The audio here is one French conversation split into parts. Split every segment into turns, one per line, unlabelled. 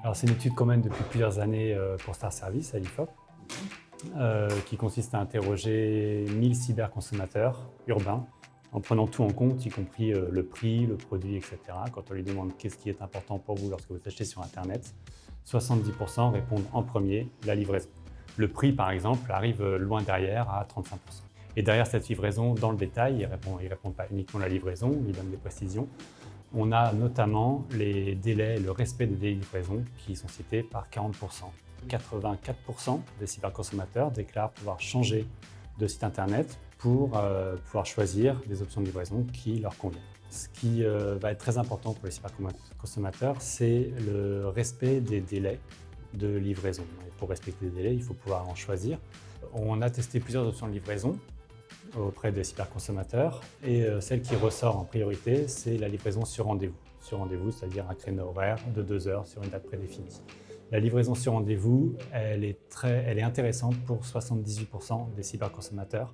Alors c'est une étude qu'on mène depuis plusieurs années pour Star Service à l'IFOP, qui consiste à interroger 1000 cyberconsommateurs urbains en prenant tout en compte, y compris le prix, le produit, etc. Quand on lui demande qu'est-ce qui est important pour vous lorsque vous achetez sur Internet, 70% répondent en premier la livraison. Le prix, par exemple, arrive loin derrière à 35%. Et derrière cette livraison, dans le détail, ils répondent pas uniquement à la livraison, ils donnent des précisions. On a notamment les délais, le respect des délais de livraison qui sont cités par 40%. 84% des cyberconsommateurs déclarent pouvoir changer de site internet pour pouvoir choisir des options de livraison qui leur conviennent. Ce qui va être très important pour les cyberconsommateurs, c'est le respect des délais de livraison. Et pour respecter les délais, il faut pouvoir en choisir. On a testé plusieurs options de livraison auprès des cyberconsommateurs et celle qui ressort en priorité, c'est la livraison sur rendez-vous. Sur rendez-vous, c'est-à-dire un créneau horaire de 2 heures sur une date prédéfinie. La livraison sur rendez-vous, elle est intéressante pour 78% des cyberconsommateurs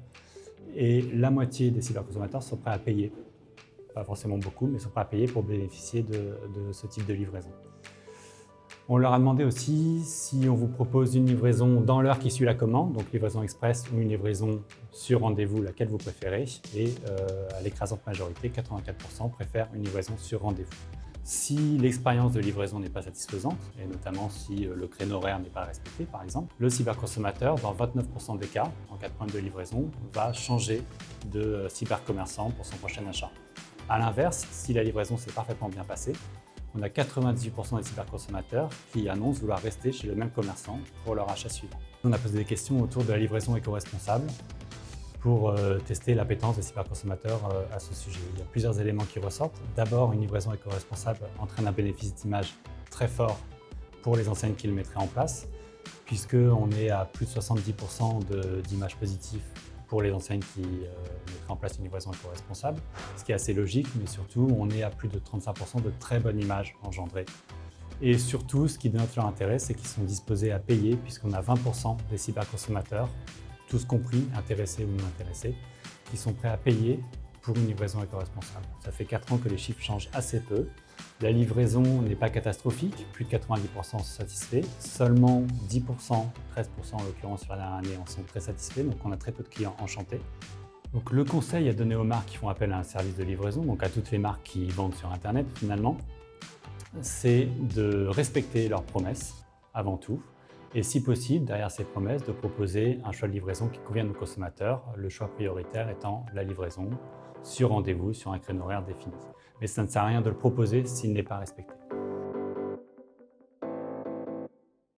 et la moitié des cyberconsommateurs sont prêts à payer. Pas forcément beaucoup, mais sont prêts à payer pour bénéficier de ce type de livraison. On leur a demandé aussi si on vous propose une livraison dans l'heure qui suit la commande, donc livraison express ou une livraison sur rendez-vous, laquelle vous préférez. Et à l'écrasante majorité, 84% préfèrent une livraison sur rendez-vous. Si l'expérience de livraison n'est pas satisfaisante, et notamment si le créneau horaire n'est pas respecté par exemple, le cyberconsommateur, dans 29% des cas, en cas de problème de livraison, va changer de cybercommerçant pour son prochain achat. A l'inverse, si la livraison s'est parfaitement bien passée, on a 98% des cyberconsommateurs qui annoncent vouloir rester chez le même commerçant pour leur achat suivant. On a posé des questions autour de la livraison éco-responsable pour tester l'appétence des cyberconsommateurs à ce sujet. Il y a plusieurs éléments qui ressortent. D'abord, une livraison éco-responsable entraîne un bénéfice d'image très fort pour les enseignes qui le mettraient en place, puisqu'on est à plus de 70% d'images positives pour les enseignes qui mettraient en place une livraison éco-responsable, ce qui est assez logique, mais surtout, on est à plus de 35% de très bonnes images engendrées. Et surtout, ce qui dénote leur intérêt, c'est qu'ils sont disposés à payer, puisqu'on a 20% des cyberconsommateurs, tous compris, intéressés ou non intéressés, qui sont prêts à payer pour une livraison éco-responsable. Ça fait 4 ans que les chiffres changent assez peu. La livraison n'est pas catastrophique, plus de 90% sont satisfaits. Seulement 10%, 13% en l'occurrence sur la dernière année en sont très satisfaits, donc on a très peu de clients enchantés. Donc le conseil à donner aux marques qui font appel à un service de livraison, donc à toutes les marques qui vendent sur Internet finalement, c'est de respecter leurs promesses avant tout. Et si possible, derrière ces promesses, de proposer un choix de livraison qui convienne aux consommateurs, le choix prioritaire étant la livraison sur rendez-vous, sur un créneau horaire défini. Mais ça ne sert à rien de le proposer s'il n'est pas respecté.